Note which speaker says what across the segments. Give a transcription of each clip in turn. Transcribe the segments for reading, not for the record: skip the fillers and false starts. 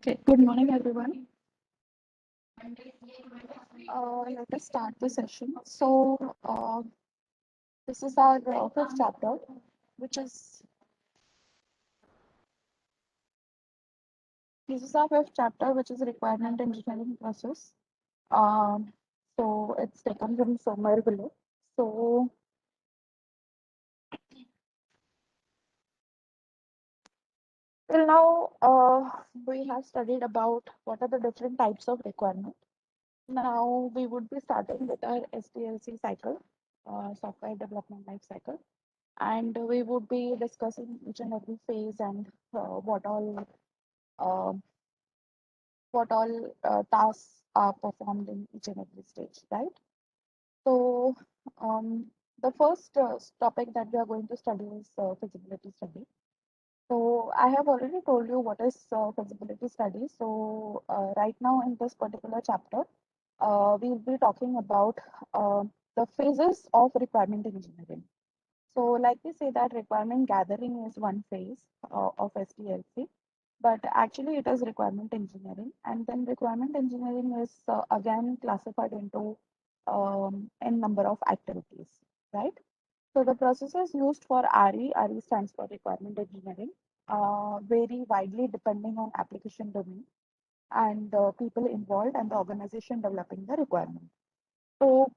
Speaker 1: Okay, good morning, everyone. Let us start the session. This is our fifth chapter, which is this is our fifth chapter, which is requirement engineering process. It's taken from Somerville. So, till now, we have studied about what are the different types of requirement. Now, we would be starting with our SDLC cycle, software development life cycle. And we would be discussing each and every phase and uh, what all uh, tasks are performed in each and every stage, right? So um, the first topic that we are going to study is feasibility study. So I have already told you what is feasibility study. So right now in this particular chapter, we'll be talking about uh, the phases of requirement engineering. So, like we say that requirement gathering is one phase of SDLC, but actually it is requirement engineering. And then requirement engineering is again classified into n number of activities, right? So the processes used for RE stands for requirement engineering, vary widely depending on application domain and people involved and the organization developing the requirement. So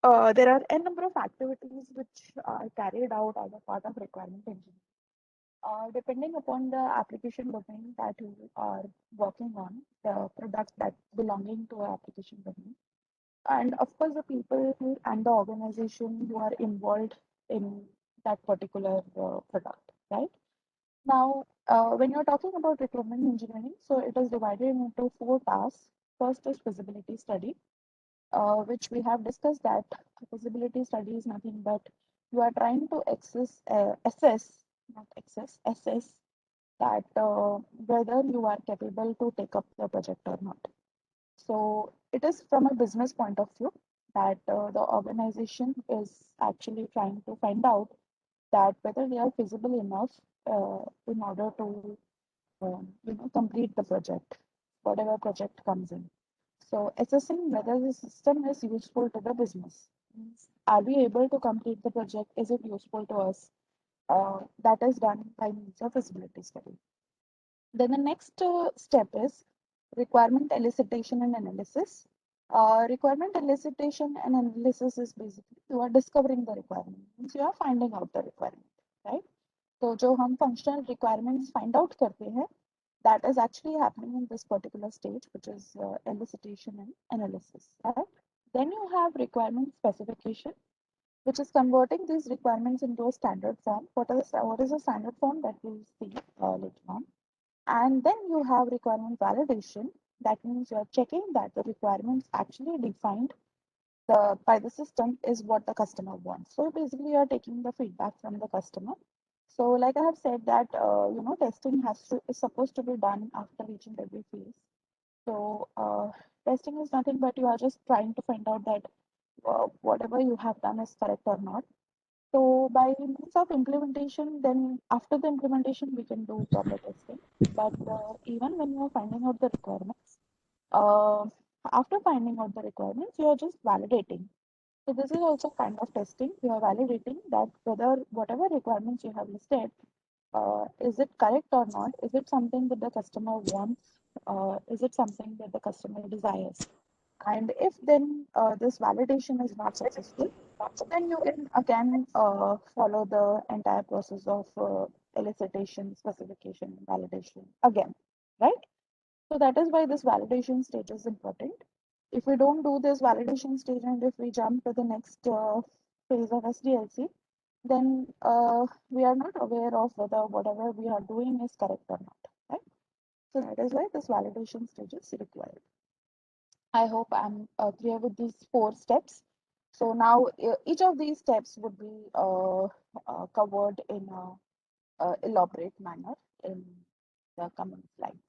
Speaker 1: there are a number of activities which are carried out as a part of requirement engineering. Depending upon the application domain that you are working on, the product that belonging to an application domain, and of course the people and the organization who are involved in that particular product, right? Now, when you're talking about requirement engineering, so it is divided into four tasks. First is feasibility study, which we have discussed that feasibility study is nothing but you are trying to assess that whether you are capable to take up the project or not. So it is from a business point of view that the organization is actually trying to find out that whether they are feasible enough in order to complete the project, whatever project comes in. So assessing whether the system is useful to the business. Means, are we able to complete the project? Is it useful to us? That is done by means of feasibility study. Then the next step is requirement elicitation and analysis. Requirement elicitation and analysis is basically you are discovering the requirement. Means you are finding out the requirement, right? तो जो हम functional requirements find out करते हैं, that is actually happening in this particular stage, which is elicitation and analysis, right? Then you have requirement specification, which is converting these requirements into a standard form. What is a standard form that we'll see later on. And then you have requirement validation. That means you're checking that the requirements actually defined by the system is what the customer wants. So basically, you're taking the feedback from the customer. So, like I have said that testing is supposed to be done after each and every phase. So testing is nothing but you are just trying to find out that whatever you have done is correct or not. So by means of implementation, then after the implementation, we can do proper testing. But even when you are finding out the requirements, uh, after finding out the requirements, you are just validating. So this is also kind of testing. You are validating that whether whatever requirements you have listed, is it correct or not? Is it something that the customer wants? Is it something that the customer desires? And if then this validation is not successful, then you can again follow the entire process of elicitation, specification, validation again, right? So that is why this validation stage is important. If we don't do this validation stage and if we jump to the next phase of SDLC, then we are not aware of whether whatever we are doing is correct or not, right? So that is why this validation stage is required. I hope I'm clear with these four steps. So now each of these steps would be covered in a elaborate manner in the coming slides.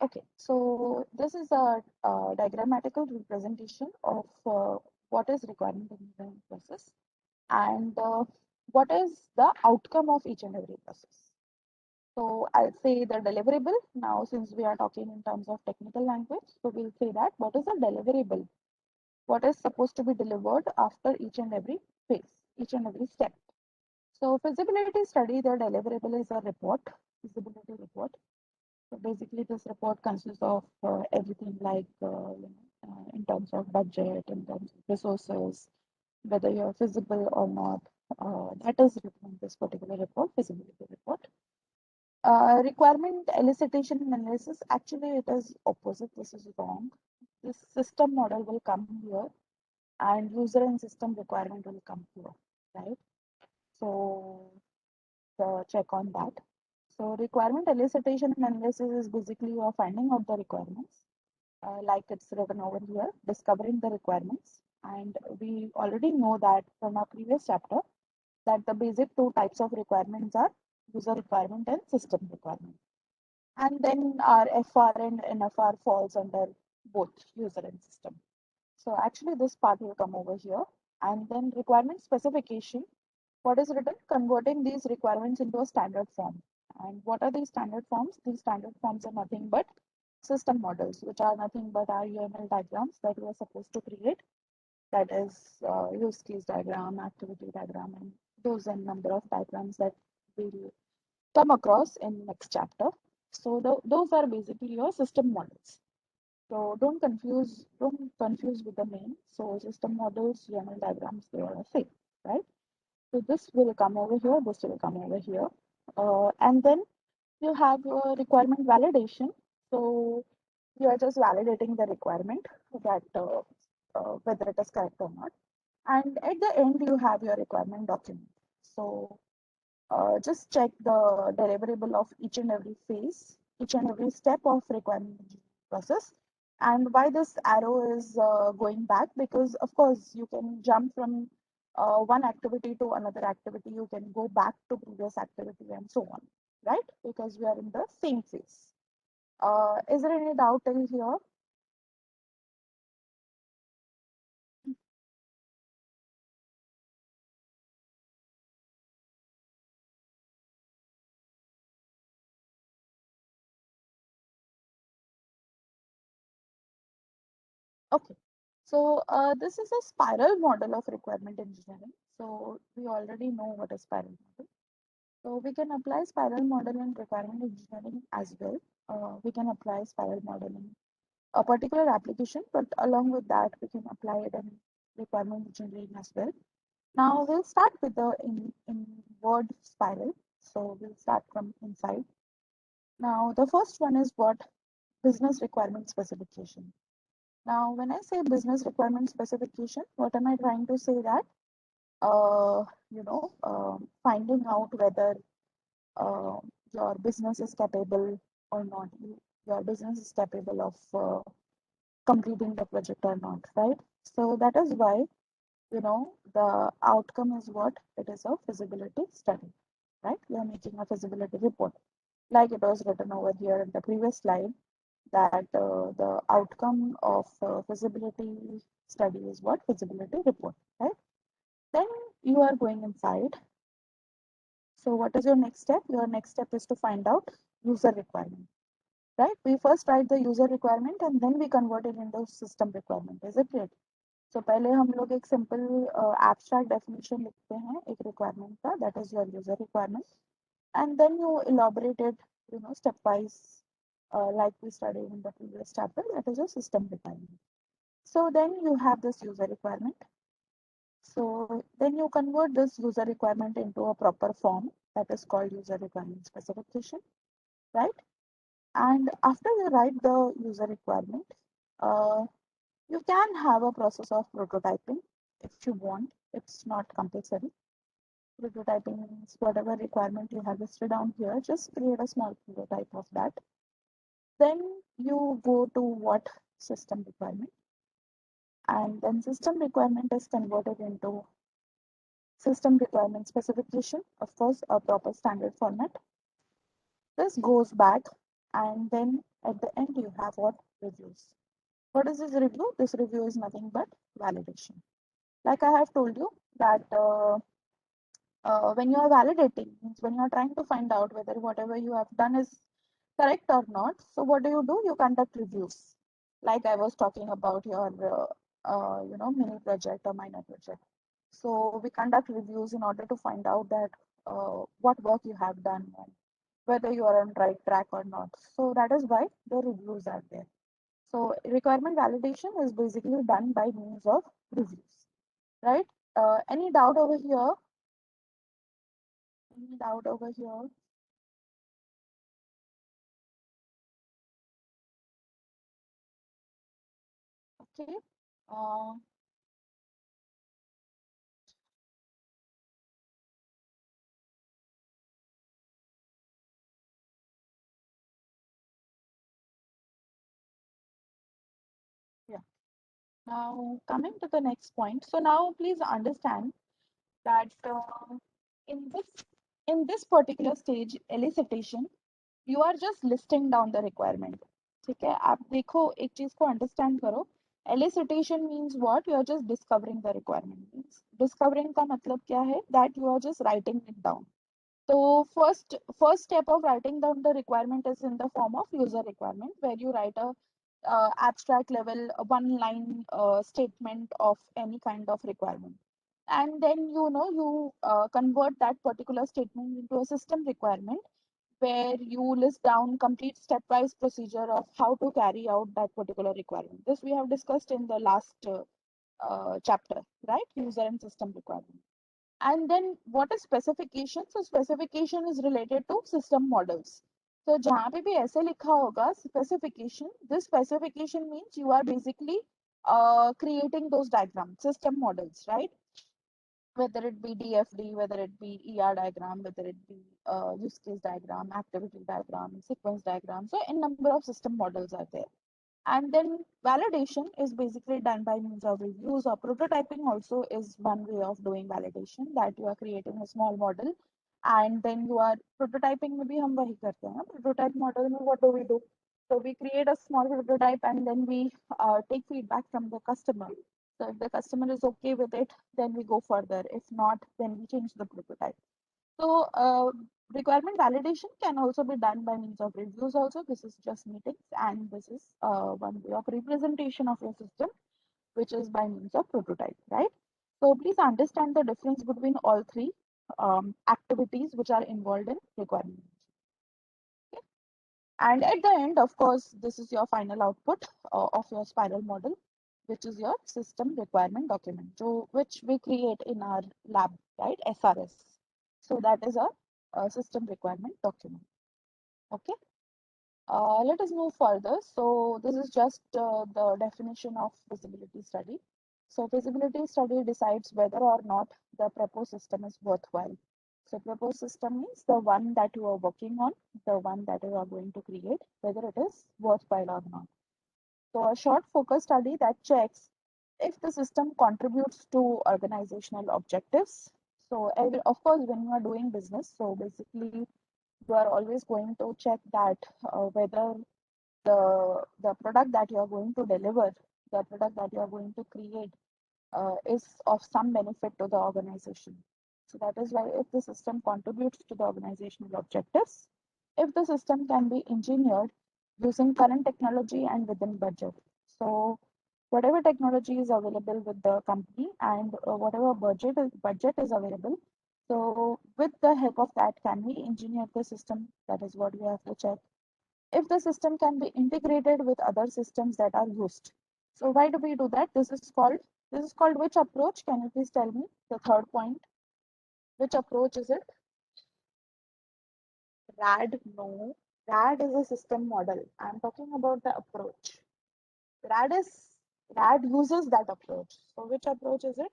Speaker 1: Okay, so this is a diagrammatical representation of what is requirement engineering process and what is the outcome of each and every process. So I'll say the deliverable. Now, since we are talking in terms of technical language, so we'll say that what is a deliverable? What is supposed to be delivered after each and every phase, each and every step. So feasibility study, the deliverable is a report, feasibility report. So basically, this report consists of everything like in terms of budget, in terms of resources, whether you're feasible or not. That is written in this particular report, feasibility report. Requirement elicitation analysis, actually it is opposite. This is wrong. This system model will come here and user and system requirement will come here, right? So the check on that. So requirement elicitation analysis is basically you are finding out the requirements, like it's written over here, discovering the requirements. And we already know that from our previous chapter that the basic two types of requirements are user requirement and system requirement. And then our FR and NFR falls under both user and system. So actually this part will come over here. And then requirement specification, what is written? Converting these requirements into a standard form. And what are these standard forms? These standard forms are nothing but system models, which are nothing but our UML diagrams that we are supposed to create. That is use case diagram, activity diagram, and those and number of diagrams that we'll come across in next chapter. So those are basically your system models. So don't confuse with the name. So system models, UML diagrams, they are the same, right? So this will come over here, this will come over here. And then you have requirement validation. So you are just validating the requirement that whether it is correct or not. And at the end, you have your requirement document. So just check the deliverable of each and every phase, each and every step of requirement process. And why this arrow is going back, because of course you can jump from one activity to another activity, you can go back to previous activity and so on, right? Because we are in the same phase. Is there any doubt in here? Okay. So this is a spiral model of requirement engineering. So we already know what a spiral model. So we can apply spiral model in requirement engineering as well. We can apply spiral model in a particular application, but along with that, we can apply it in requirement engineering as well. Now we'll start with the in word spiral. So we'll start from inside. Now the first one is what? Business requirement specification. Now when I say business requirement specification, what am I trying to say that? Finding out whether uh, your business is capable or not. Your business is capable of completing the project or not, right? So that is why, the outcome is what? It is a feasibility study, right? We are making a feasibility report. Like it was written over here in the previous slide, that the outcome of feasibility study is what? Feasibility report, right? Then you are going inside. So what is your next step? Your next step is to find out user requirement, right? We first write the user requirement and then we convert it into system requirement. Is it clear? So पहले हम लोग एक simple abstract definition लिखते हैं एक requirement का, that is your user requirement, and then you elaborate it, stepwise, like we studied in the previous chapter, that is your system requirement. So then you have this user requirement. So then you convert this user requirement into a proper form that is called user requirement specification, right? And after you write the user requirement, uh, you can have a process of prototyping if you want. It's not compulsory. Prototyping means whatever requirement you have listed down here, just create a small prototype of that. Then you go to what? System requirement. And then system requirement is converted into system requirement specification, of course, a proper standard format. This goes back, and then at the end, you have what? Reviews. What is this review? This review is nothing but validation. Like I have told you that When you are validating, means when you are trying to find out whether whatever you have done is correct or not. So what do? You conduct reviews. Like I was talking about your, mini project or minor project. So we conduct reviews in order to find out that what work you have done and whether you are on right track or not. So that is why the reviews are there. So requirement validation is basically done by means of reviews, right? Any doubt over here? Any doubt over here? Okay. Uh, yeah. Now coming to the next point. So now please understand that in this in this particular stage elicitation, you are just listing down the requirement. ठीक है आप देखो एक चीज को understand करो elicitation means what you are just discovering the requirement means discovering का मतलब क्या है that you are just writing it down. So first step of writing down the requirement is in the form of user requirement, where you write a abstract level one line statement of any kind of requirement, and then you convert that particular statement into a system requirement, where you list down complete stepwise procedure of how to carry out that particular requirement. This we have discussed in the last chapter, right? User and system requirement. And then what is specification? So specification is related to system models. So जहाँ पे भी ऐसे लिखा होगा specification, this specification means you are basically creating those diagrams, system models, right? Whether it be DFD, whether it be ER diagram, whether it be use case diagram, activity diagram, sequence diagram. So a number of system models are there. And then validation is basically done by means of reviews, or prototyping also is one way of doing validation, that you are creating a small model and then you are prototyping में भी हम वही करते हैं ना prototype model में what do we do? So we create a small prototype and then we take feedback from the customer. So if the customer is okay with it, then we go further. If not, then we change the prototype. So requirement validation can also be done by means of reviews also. This is just meetings, and this is one way of representation of your system, which is by means of prototype, right? So please understand the difference between all three activities which are involved in requirement. Okay? And at the end, of course, this is your final output of your spiral model, which is your system requirement document, which we create in our lab, right? SRS. So that is a system requirement document. Okay. Let us move further. So this is just the definition of feasibility study. So feasibility study decides whether or not the proposed system is worthwhile. So proposed system means the one that you are working on, the one that you are going to create, whether it is worthwhile or not. So a short focus study that checks if the system contributes to organizational objectives. So of course, when you are doing business, so basically you are always going to check that whether the product that you are going to deliver, the product that you are going to create is of some benefit to the organization. So that is why if the system contributes to the organizational objectives, if the system can be engineered using current technology and within budget. So whatever technology is available with the company and whatever budget is available. So with the help of that, can we engineer the system? That is what we have to check. If the system can be integrated with other systems that are used. So why do we do that? This is called which approach? Can you please tell me the third point? Which approach is it? RAD? No. RAD is a system model. I'm talking about the approach. RAD is RAD uses that approach. So which approach is it?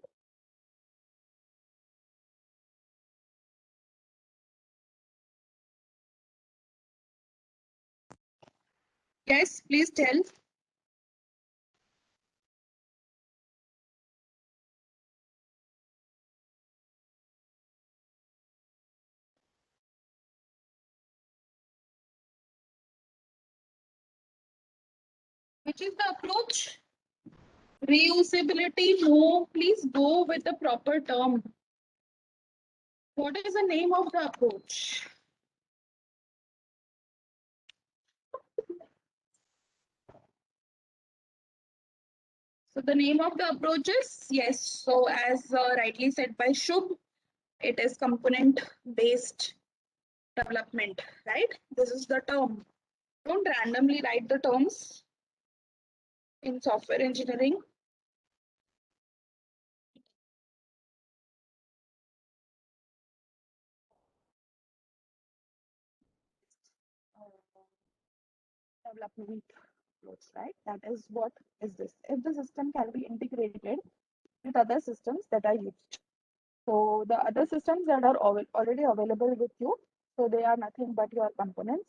Speaker 1: Yes, please tell. Which is the approach? Reusability? No, please go with the proper term. What is the name of the approach? So the name of the approach is, yes, so as rightly said by Shubh, it is component based development, right? This is the term. Don't randomly write the terms in software engineering. Development approach, right? That is what is this. If the system can be integrated with other systems that are used. So the other systems that are already available with you, so they are nothing but your components.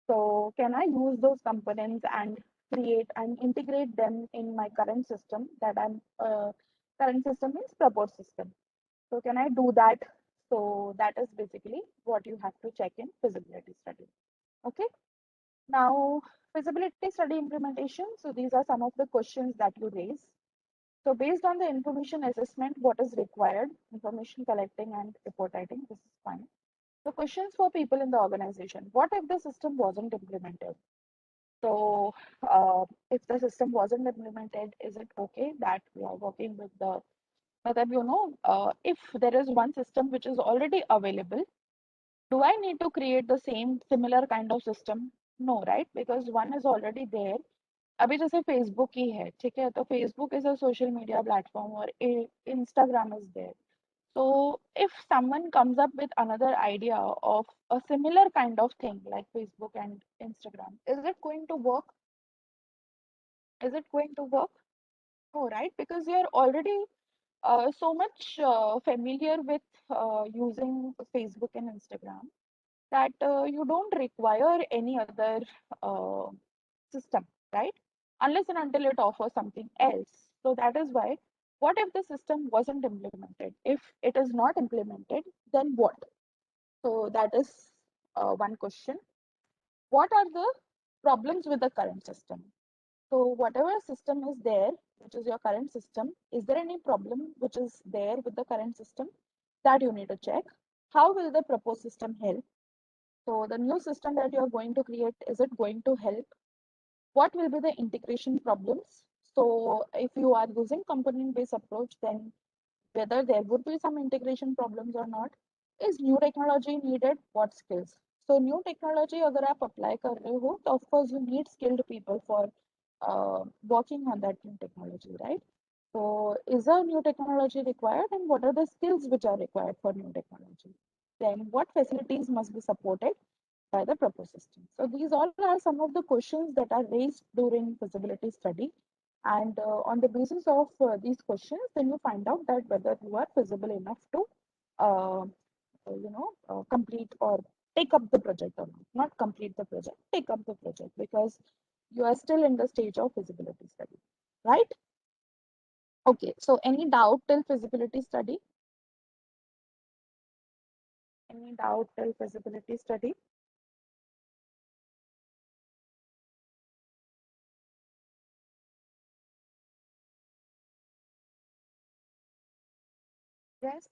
Speaker 1: So can I use those components and create and integrate them in my current system that I'm current system is proposed system. So can I do that? So that is basically what you have to check in feasibility study. Okay. Now feasibility study implementation. So these are some of the questions that you raise. So based on the information assessment, what is required, information collecting and report writing, this is fine. The questions for people in the organization. What if the system wasn't implemented? So if the system wasn't implemented, is it okay that we are working with the, if there is one system which is already available, do I need to create the same similar kind of system? No, right? Because one is already there. अभी जैसे Facebook ही है, ठीक है, तो Facebook is a social media platform और Instagram is there. So if someone comes up with another idea of a similar kind of thing like Facebook and Instagram, is it going to work? Is it going to work? No, right? Because you're already so much familiar with using Facebook and Instagram that you don't require any other uh, system, right? Unless and until it offers something else. So that is why, what if the system wasn't implemented? If it is not implemented, then what? So that is one question. What are the problems with the current system? So whatever system is there, which is your current system, is there any problem which is there with the current system that you need to check? How will the proposed system help? So the new system that you're going to create, is it going to help? What will be the integration problems? So if you are using component-based approach, then whether there would be some integration problems or not. Is new technology needed? What skills? So new technology अगर आप apply कर रहे हो, तो of course you need skilled people for working on that new technology, right? So is a new technology required, and what are the skills which are required for new technology? Then what facilities must be supported by the proposed system? So these all are some of the questions that are raised during feasibility study. And on the basis of these questions, then you find out that whether you are feasible enough to, complete or take up the project or not. Not complete the project, take up the project because you are still in the stage of feasibility study, right? Okay, so any doubt till feasibility study? Any doubt till feasibility study? Yes.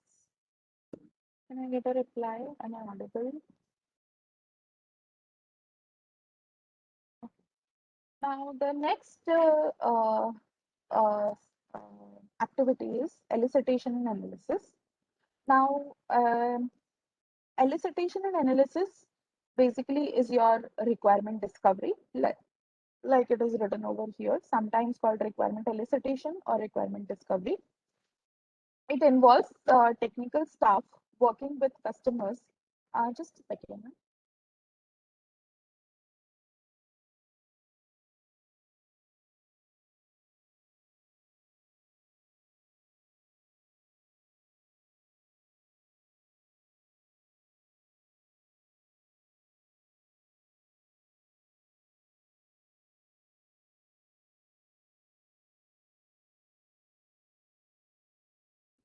Speaker 1: Can I get a reply? Am I audible? Now, the next uh, activity is elicitation and analysis. Now, elicitation and analysis basically is your requirement discovery, like it is written over here, sometimes called requirement elicitation or requirement discovery. It involves technical staff working with customers. Just a second.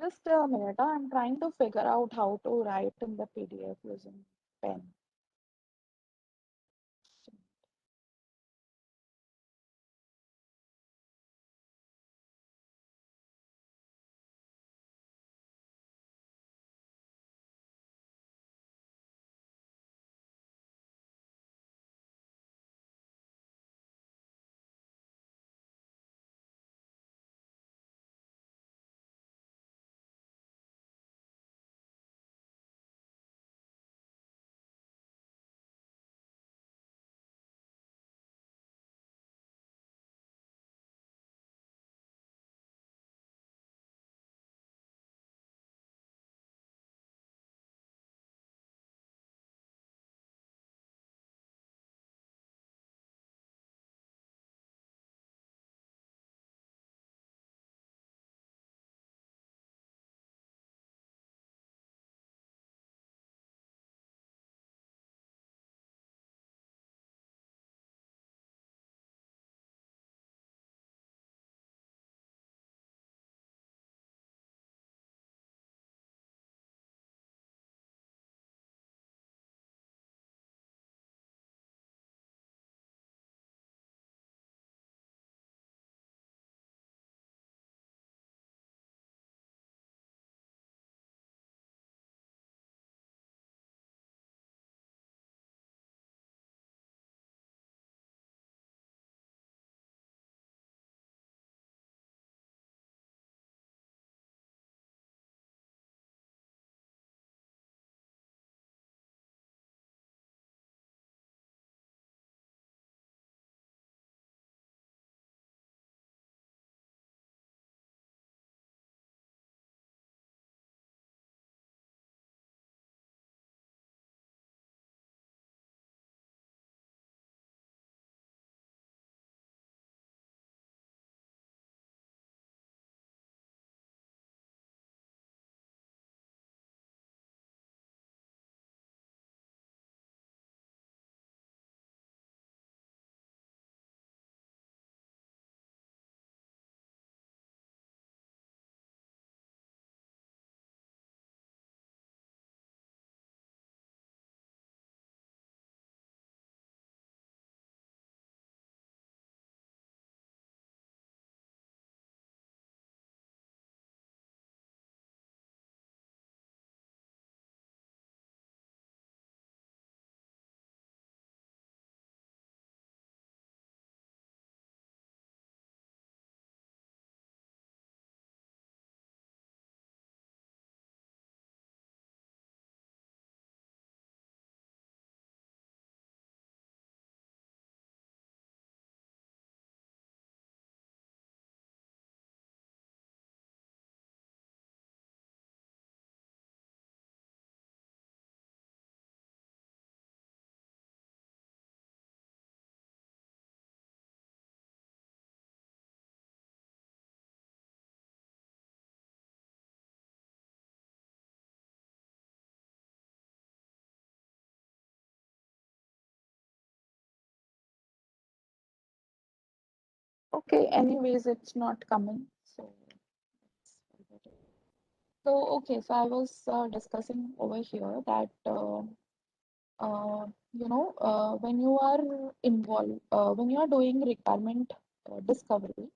Speaker 1: Just a minute. I'm trying to figure out how to write in the PDF using pen. Okay, anyways, it's not coming. So, let's forget it. So okay, so I was discussing over here that when you are involved, when you are doing requirement discovery,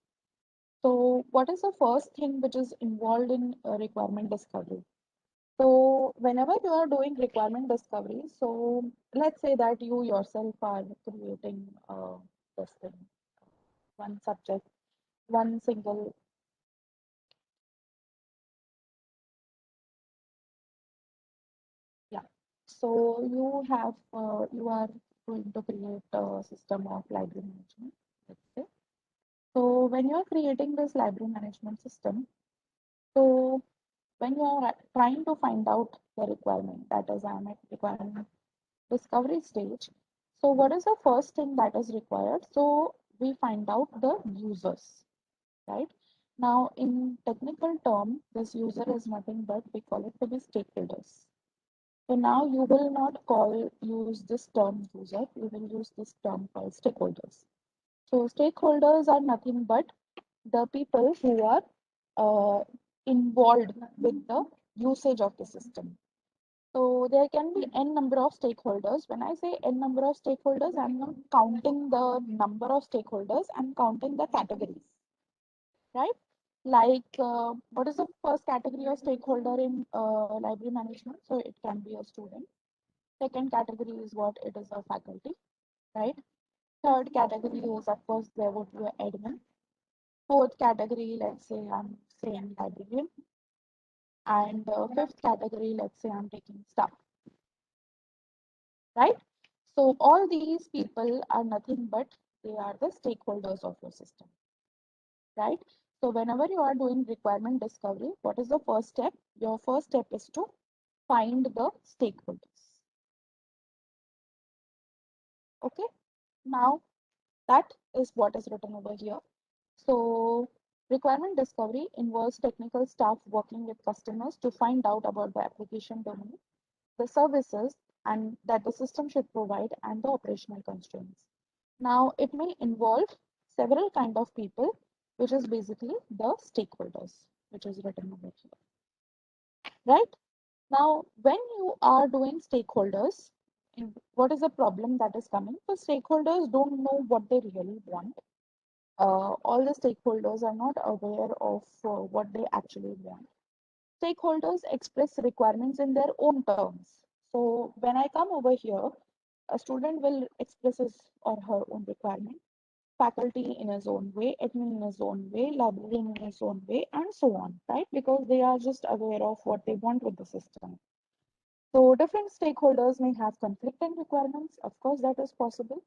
Speaker 1: so what is the first thing which is involved in requirement discovery? So whenever you are doing requirement discovery, so let's say that you yourself are creating this thing, one subject, one single, yeah. So you are going to create a system of library management, let's say. So when you are creating this library management system, so when you are trying to find out the requirement, that is, I'm at requirement discovery stage. So what is the first thing that is required? So we find out the users, right? Now, in technical term, this user is nothing but we call it to be stakeholders. So now you will not use this term user, you will use this term called stakeholders. So stakeholders are nothing but the people who are uh, involved with the usage of the system. So there can be n number of stakeholders. When I say n number of stakeholders, I'm not counting the number of stakeholders, I'm counting the categories, right? Like, what is the first category of stakeholder in library management? So it can be a student. Second category is what it is a faculty, right? Third category is, of course, there would be an admin. Fourth category, let's say I'm saying librarian. And fifth category, let's say I'm taking staff, right? So all these people are nothing but they are the stakeholders of your system, right? So whenever you are doing requirement discovery, what is the first step? Your first step is to find the stakeholders. Okay. Now that is what is written over here. So requirement discovery involves technical staff working with customers to find out about the application domain, the services and that the system should provide and the operational constraints. Now, it may involve several kind of people, which is basically the stakeholders, which is written over here, right? Now, when you are doing stakeholders, what is the problem that is coming? The stakeholders don't know what they really want. All the stakeholders are not aware of what they actually want. Stakeholders express requirements in their own terms. So when I come over here, a student will express his or her own requirement, faculty in his own way, admin in his own way, librarian in his own way, and so on, right? Because they are just aware of what they want with the system. So different stakeholders may have conflicting requirements. Of course, that is possible.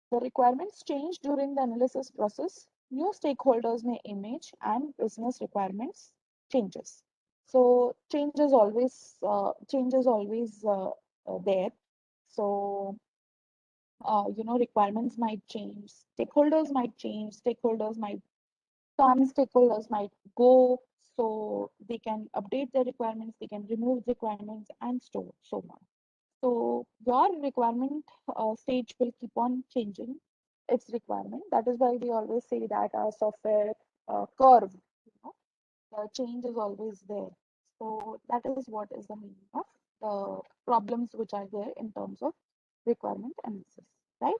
Speaker 1: The requirements change during the analysis process. New stakeholders may emerge and business requirements changes. So change is always there. So requirements might change, stakeholders might come, stakeholders might go. So they can update their requirements, they can remove requirements, and so on. So your requirement stage will keep on changing its requirement. That is why we always say that our software curve, the change is always there. So that is what is the meaning of the problems which are there in terms of requirement analysis, right?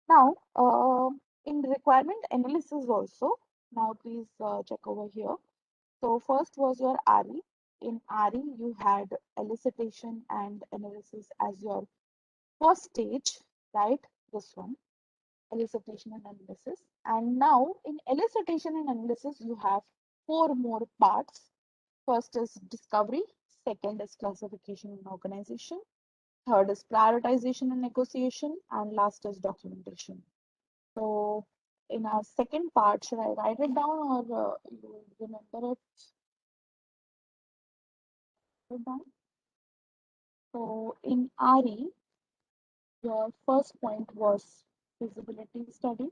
Speaker 1: Now, in requirement analysis also, now please check over here. So first was your RE. In RE, you had elicitation and analysis as your first stage, right? This one, elicitation and analysis. And now in elicitation and analysis, you have four more parts. First is discovery, second is classification and organization, third is prioritization and negotiation, and last is documentation. So in our second part, should I write it down or you remember it down? So in RE, your first point was feasibility study,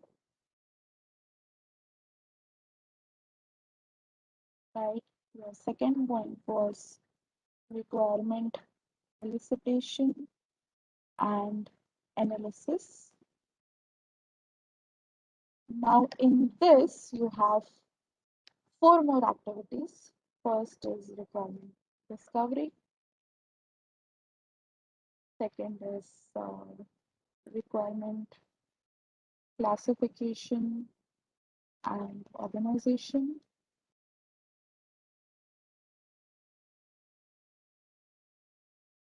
Speaker 1: right? Your second point was requirement elicitation and analysis. Now in this, you have four more activities. First is requirement discovery. Second is requirement classification and organization.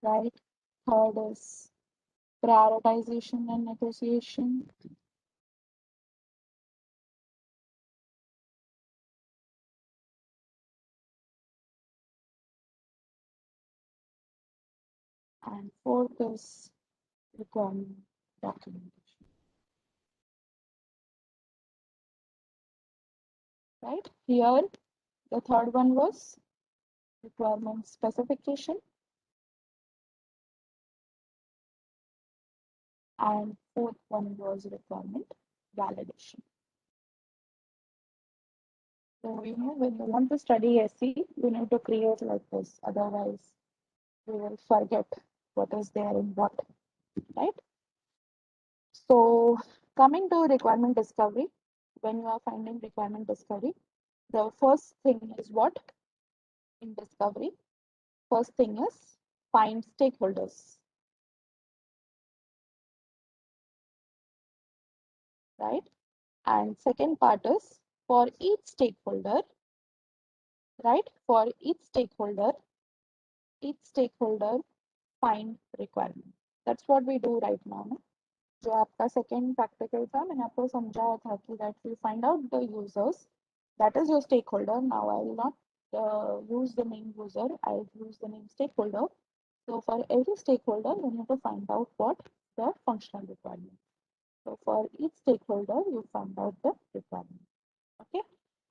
Speaker 1: Right? Third is prioritization and negotiation. And fourth is requirement documentation. Right? Here, the third one was requirement specification, and fourth one was requirement validation. So, when you want to study SE, you need to create like this. Otherwise, you will forget what is there in what, right? So, coming to requirement discovery, when you are finding requirement discovery, the first thing is what in discovery? First thing is find stakeholders, right? And second part is for right? For each stakeholder find requirement. That's what we do right now. No? जो आपका second practical था मैंने आपको समझाया था कि that we find out the users, that is your stakeholder. Now I will not use the name user, I'll use the name stakeholder. So for every stakeholder you need to find out what the functional requirement. So for each stakeholder you find out the requirement. Okay.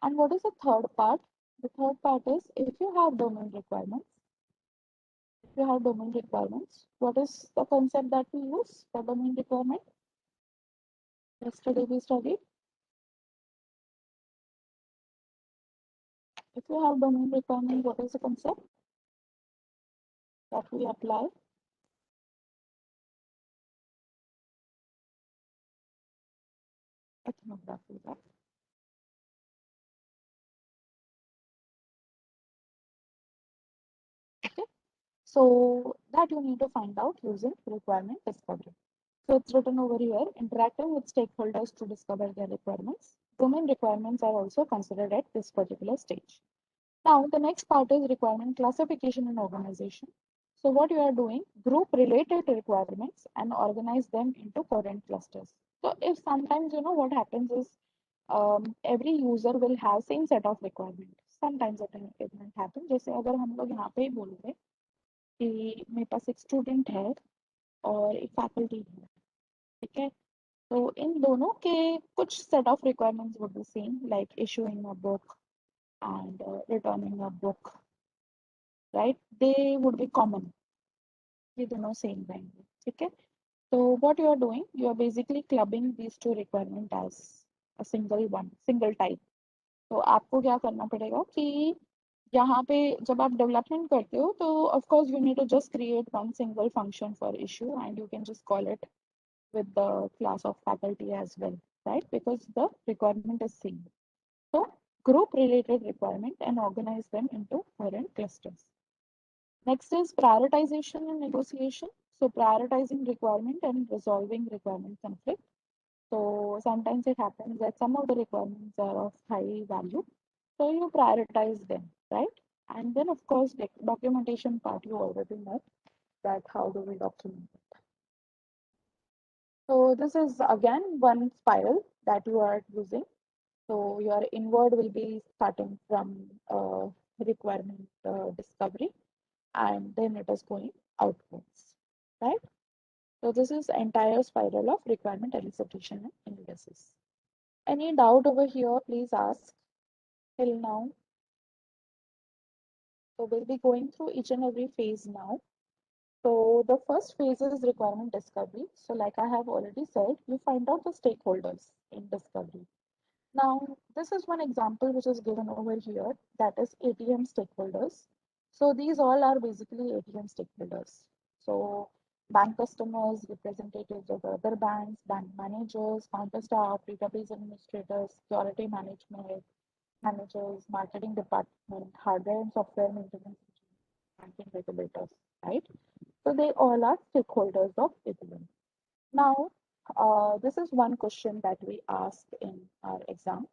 Speaker 1: And what is the third part? The third part is if you have domain requirements, what is the concept that we use for domain requirement? Yesterday we studied. If you have domain requirement, what is the concept that we apply? Ethnography, right? Okay. So that you need to find out using requirement discovery. So it's written over here, interacting with stakeholders to discover their requirements. Domain requirements are also considered at this particular stage. Now, the next part is requirement classification and organization. So what you are doing, group related requirements and organize them into current clusters. So if sometimes, what happens is every user will have same set of requirement. Sometimes it might happen. जैसे अगर हम लोग यहाँ पे ही बोल रहे कि मेरे पास एक स्टूडेंट है और एक फैकल्टी है, ठीक है? तो इन दोनों के कुछ set of requirements would be same, like issuing a book and returning a book, right? They would be common. ये दोनों same रहेंगे, ठीक है? So what you are doing, you are basically clubbing these two requirement as a single type. तो आपको क्या करना पड़ेगा कि यहाँ पे जब आप डेवलपमेंट करते हो तो of course you need to just create one single function for issue and you can just call it with the class of faculty as well, right? Because the requirement is same. So group related requirement and organize them into current clusters. Next is prioritization and negotiation. So prioritizing requirement and resolving requirement conflict. So sometimes it happens that some of the requirements are of high value. So you prioritize them, right? And then of course the documentation part you already know that how do we document it. So this is again one spiral that you are using. So your inward will be starting from requirement discovery and then it is going outwards, right? So this is entire spiral of requirement elicitation and analysis. Any doubt over here, please ask till now. So we'll be going through each and every phase now. So the first phase is requirement discovery. So like I have already said, you find out the stakeholders in discovery. Now, this is one example which is given over here, that is ATM stakeholders. So these all are basically ATM stakeholders. So bank customers, representatives of other banks, bank managers, counter staff, database administrators, security management managers, marketing department, hardware and software maintenance, banking regulators, right? So they all are stakeholders of ATM. Now, this is one question that we ask in our exam.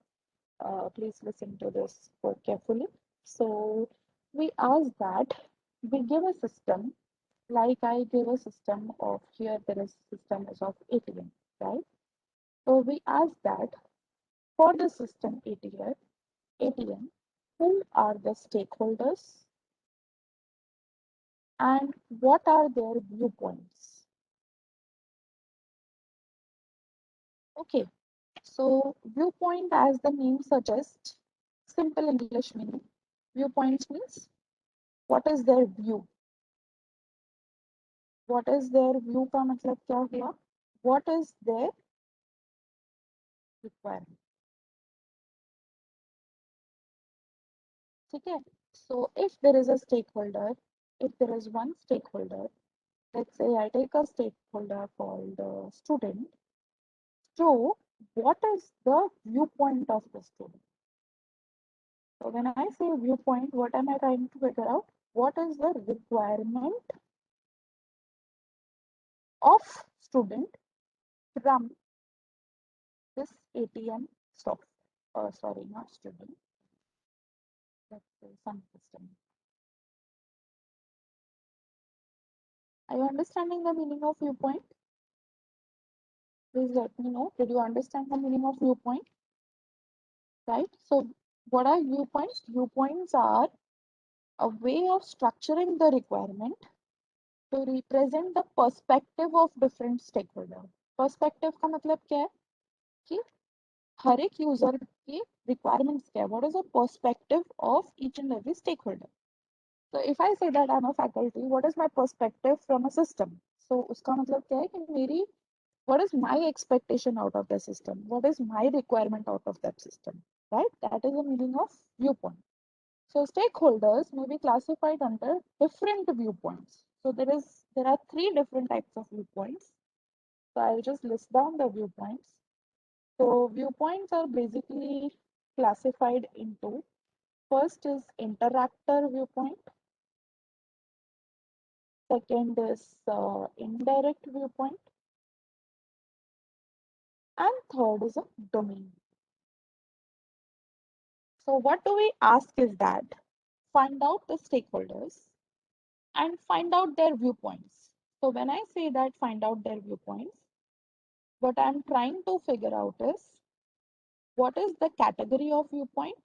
Speaker 1: Please listen to this quite carefully. So we ask that we give a system, like I give a system of here there is system is of ATM, right? So we ask that for the system ATM, who are the stakeholders and what are their viewpoints? Okay, so viewpoint, as the name suggests, simple English meaning. Viewpoints means what is their view? What is their view का मतलब क्या हुआ? What is their requirement? ठीक है? So if there is a stakeholder, if there is one stakeholder, let's say I take a stakeholder called student. So what is the viewpoint of the student? So when I say viewpoint, what am I trying to figure out? What is the requirement of student from this ATM software? Sorry, not student. Let's say some system. Are you understanding the meaning of viewpoint? Please let me know. Did you understand the meaning of viewpoint? Right? So what are viewpoints? Viewpoints are a way of structuring the requirement to represent the perspective of different stakeholder. Perspective का मतलब क्या है कि हर एक user की requirements क्या है? What is the perspective of each and every stakeholder? So if I say that I'm a faculty, what is my perspective from a system? So उसका मतलब क्या है कि मेरी what is my expectation out of the system? What is my requirement out of that system? Right? That is the meaning of viewpoint. So stakeholders may be classified under different viewpoints. So there are three different types of viewpoints. So I'll just list down the viewpoints. So viewpoints are basically classified into first is interactor viewpoint, second is indirect viewpoint, and third is a domain. So what do we ask is that find out the stakeholders and find out their viewpoints. So when I say that find out their viewpoints, what I'm trying to figure out is what is the category of viewpoint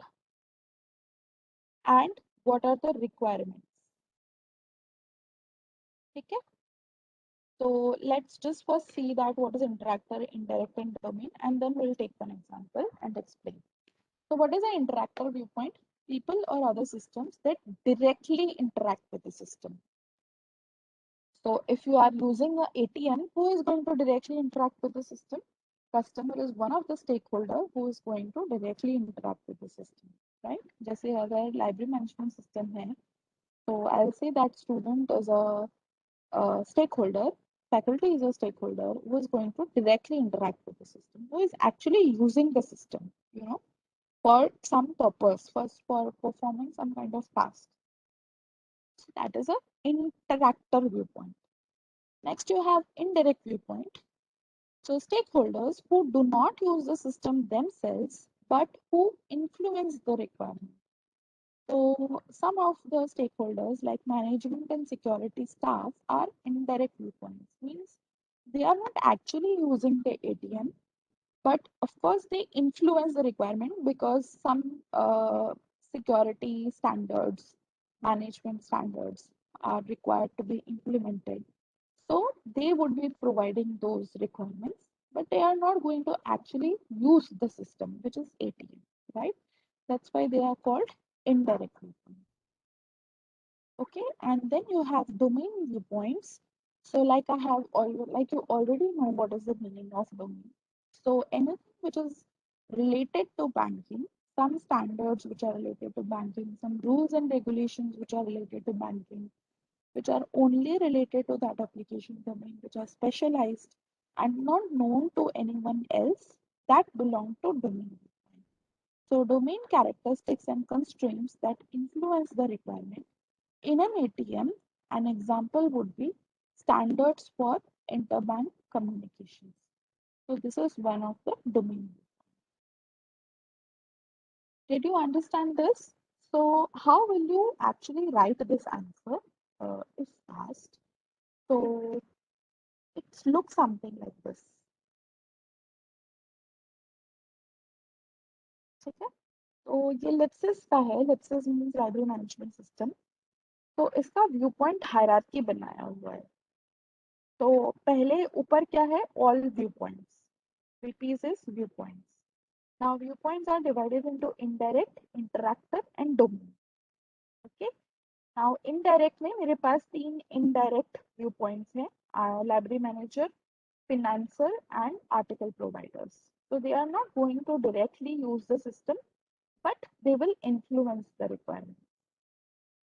Speaker 1: and what are the requirements. Okay? So let's just first see that what is interactor, indirect, and domain, and then we'll take one example and explain. So what is an interactor viewpoint? People or other systems that directly interact with the system. So if you are using a ATM, who is going to directly interact with the system? Customer is one of the stakeholder who is going to directly interact with the system, right? जैसे अगर library management system है, so I'll say that student is a stakeholder, faculty is a stakeholder who is going to directly interact with the system, who is actually using the system, for some purpose, first for performing some kind of task. So that is a interactor viewpoint. Next, you have indirect viewpoint. So stakeholders who do not use the system themselves, but who influence the requirement. So some of the stakeholders like management and security staff are indirect viewpoints, means they are not actually using the ATM, but of course they influence the requirement because some security standards, management standards are required to be implemented. So they would be providing those requirements, but they are not going to actually use the system, which is ATM, right? That's why they are called indirect viewpoints. Okay, and then you have domain viewpoints. So like you already know what is the meaning of domain. So anything which is related to banking, some standards which are related to banking, some rules and regulations which are related to banking, which are only related to that application domain, which are specialized and not known to anyone else, that belong to domain. So domain characteristics and constraints that influence the requirement. In an ATM, an example would be standards for interbank communications. So this is one of the domain. Did you understand this? So how will you actually write this answer if asked? So it looks something like this. ठीक है? तो ये लिप्सिस का है. लिप्सिस means library management system. तो इसका view point hierarchy बनाया हुआ है. तो पहले ऊपर क्या है? All view points. VPs is viewpoints. Now viewpoints are divided into indirect, interactive and domain. Okay. Now indirect में मेरे पास 3 indirect viewpoints हैं. Library manager, financer and article providers. So they are not going to directly use the system, but they will influence the requirement.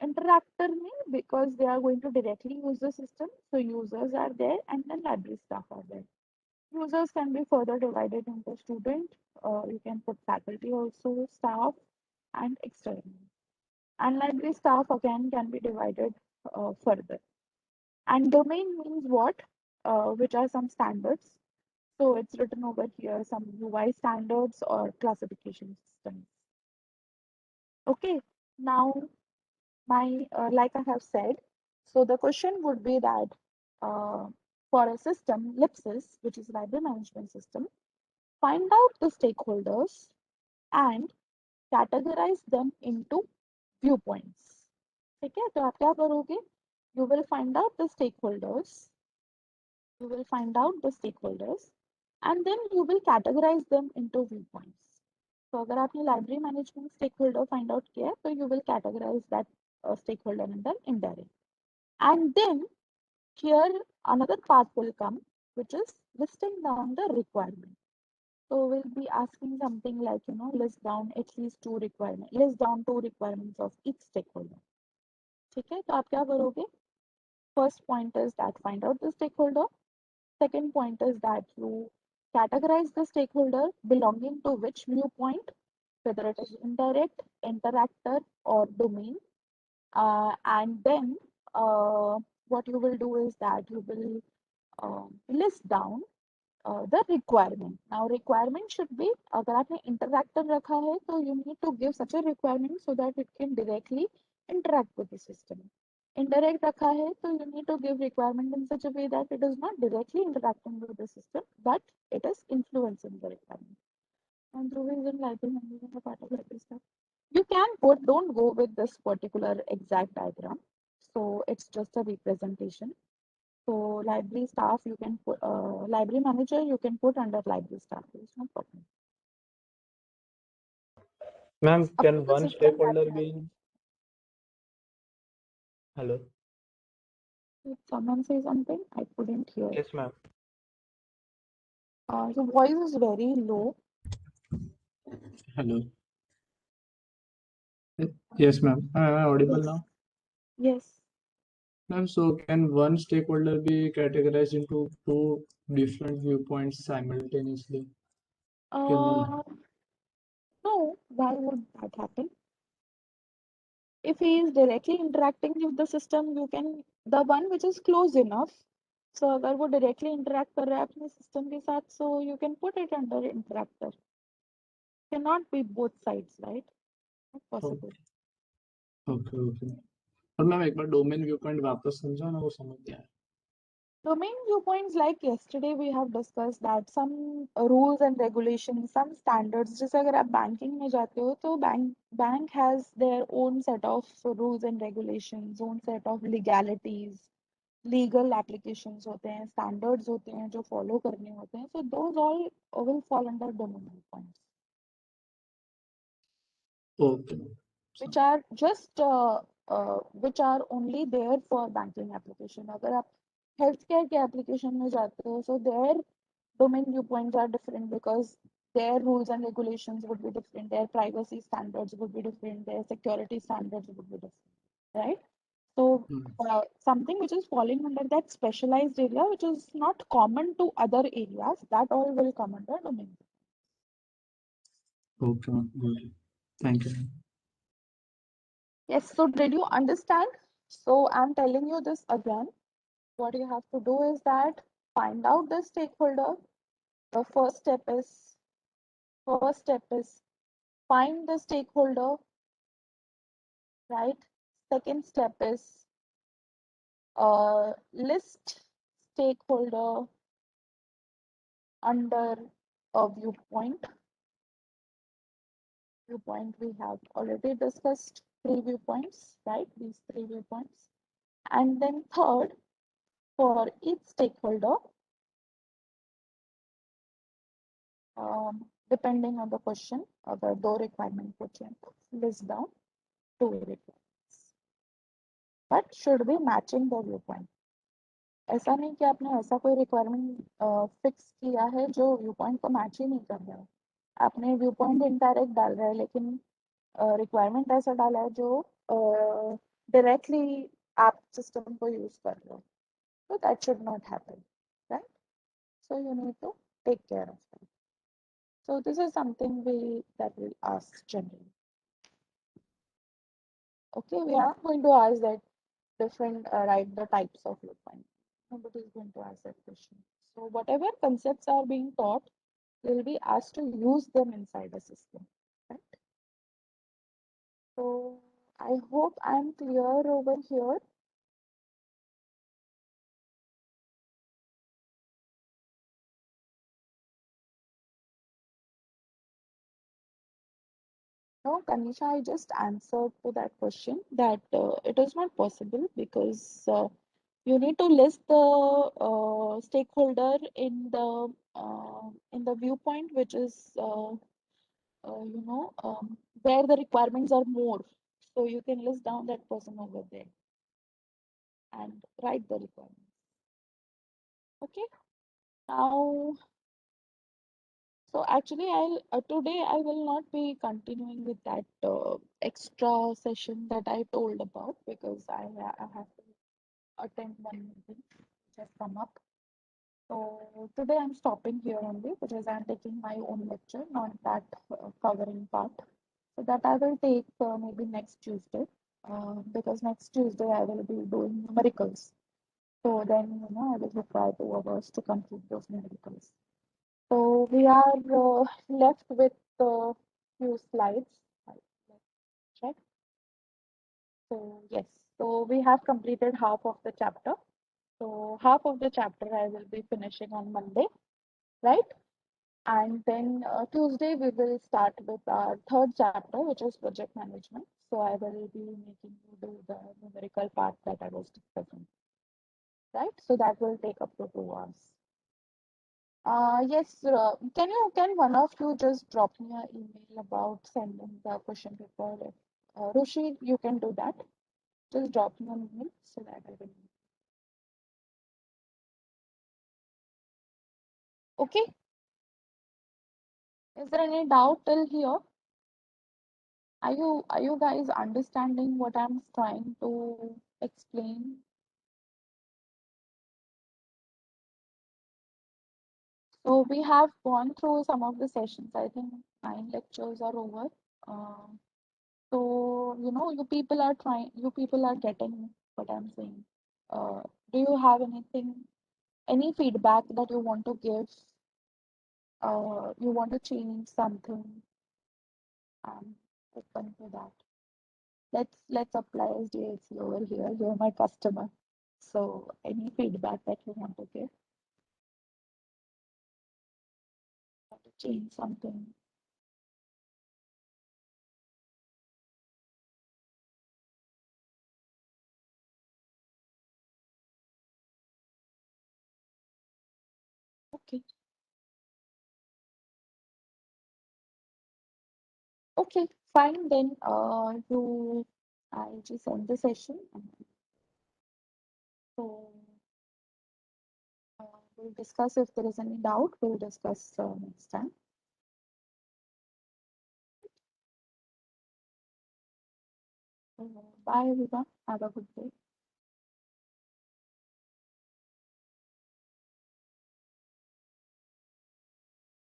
Speaker 1: Interactor means because they are going to directly use the system, so users are there and then library staff are there. Users can be further divided into student, you can put faculty also, staff and external. And library staff again can be divided further. And domain means what? Which are some standards. So it's written over here, some UI standards or classification systems. Okay, now like I have said, so the question would be that for a system, LIPSIS, which is library management system, find out the stakeholders and categorize them into viewpoints. ठीक है, तो आप क्या करोगे? You will find out the stakeholders. You will find out the stakeholders, and then you will categorize them into viewpoints. So अगर आपने library management stakeholder find out किया, so you will categorize that stakeholder under indirect. And then here another part will come, which is listing down the requirement. So we'll be asking something like, list down at least list down two requirements of each stakeholder. ठीक है, तो आप क्या करोगे? First point is that find out the stakeholder. Second point is that you categorize the stakeholder belonging to which viewpoint, whether it is indirect, interactor, or domain. And then what you will do is that you will list down the requirement. Now requirement should be, अगर आपने interactor रखा है तो you need to give such a requirement so that it can directly interact with the system. Indirect रखा है तो you need to give requirement in such a way that it is not directly interacting with the system, but it is influencing the requirement. And through is library management a part of library stuff. You can put, don't go with this particular exact diagram. So it's just a representation. So library staff, you can put library manager, you can put under library staff. There's no problem.
Speaker 2: Ma'am,
Speaker 1: Up
Speaker 2: can
Speaker 1: to the
Speaker 2: one
Speaker 1: system
Speaker 2: stakeholder
Speaker 1: that
Speaker 2: be in? Hello?
Speaker 1: Did someone say something? I couldn't hear.
Speaker 2: Yes, ma'am.
Speaker 1: Your voice is very low.
Speaker 2: Hello. Yes, ma'am. Am I audible
Speaker 1: Yes.
Speaker 2: now?
Speaker 1: Yes.
Speaker 2: Ma'am, so can one stakeholder be categorized into two different viewpoints simultaneously? Can
Speaker 1: Uh, no, why would that happen? If he is directly interacting with the system, you can, the one which is close enough. So अगर वो directly interact कर रहा है अपने system के साथ, so you can put it under interactor. Cannot be both sides, right? Not possible.
Speaker 2: Okay okay और ma'am एक बार डोमेन व्यू पॉइंट वापस समझा ना, वो समझ गया.
Speaker 1: Domain viewpoints, like yesterday we have discussed that some rules and regulations, some standards, जैसे अगर आप banking में जाते हो तो bank has their own set of rules and regulations, own set of legalities, legal applications होते हैं, standards होते हैं जो follow करने होते हैं. So those all will fall under domain viewpoints,
Speaker 2: okay
Speaker 1: which are just which are only there for banking application. अगर आप healthcare के application में जाते हो, so their domain viewpoints are different because their rules and regulations would be different, their privacy standards would be different, their security standards would be different, right? So
Speaker 2: Hmm.
Speaker 1: something which is falling under that specialized area, which is not common to other areas, that all will come under domain.
Speaker 2: Okay, ma'am. Good. Thank you.
Speaker 1: Yes, so did you understand? So I'm telling you this again. What you have to do is that find out the stakeholder. The first step is find the stakeholder, right? Second step is list stakeholder under a viewpoint. Viewpoint we have already discussed three viewpoints, right? These three viewpoints. And then third, for each stakeholder, depending on the question, अगर दो requirement पूछे तो list down two requirements, but should be matching the viewpoint. ऐसा नहीं कि आपने ऐसा कोई रिक्वायरमेंट फिक्स किया है जो व्यू पॉइंट को मैच ही नहीं कर रहा है. आपने व्यू पॉइंट इनडायरेक्ट डाल रहा है लेकिन रिक्वायरमेंट ऐसा डाला है जो डायरेक्टली आप सिस्टम को यूज कर रहे हो. So that should not happen, right? So you need to take care of that. So this is something that we ask generally. Okay, we are not going to ask that different write the types of viewpoint. Nobody is going to ask that question. So whatever concepts are being taught, you'll be asked to use them inside a system, right? So I hope I'm clear over here. No, Kanisha, I just answered to that question that it is not possible because you need to list the stakeholder in the viewpoint, which is where the requirements are more. So you can list down that person over there and write the requirements. Okay. Now, so actually, I'll today I will not be continuing with that extra session that I told about because I have to attend one meeting which has come up. So today I'm stopping here only because I'm taking my own lecture, not that covering part. So that I will take maybe next Tuesday because next Tuesday I will be doing numericals. So then, I will require 2 hours to complete those numericals. So we are left with a few slides. Let's check. So yes, so we have completed half of the chapter. So half of the chapter I will be finishing on Monday, right? And then Tuesday we will start with our third chapter, which is project management. So I will be making you do the numerical part that I was discussing, right? So that will take up to 2 hours. Yes, can one of you just drop me an email about sending the question paper? Rushi, you can do that. Just drop me an email so that I will. Okay. Is there any doubt till here? Are you guys understanding what I'm trying to explain? So we have gone through some of the sessions. I think 9 lectures are over. Uh, so you people are getting what I'm saying. Uh, do you have any feedback that you want to give? You want to change something? I'm open to that. Let's apply SDLC over here. You're my customer. So any feedback that you want to give? Want to change something? Okay. Okay, fine then. I'll just end the session. So we'll discuss if there is any doubt. We'll discuss next time. Bye everyone. Have a good day.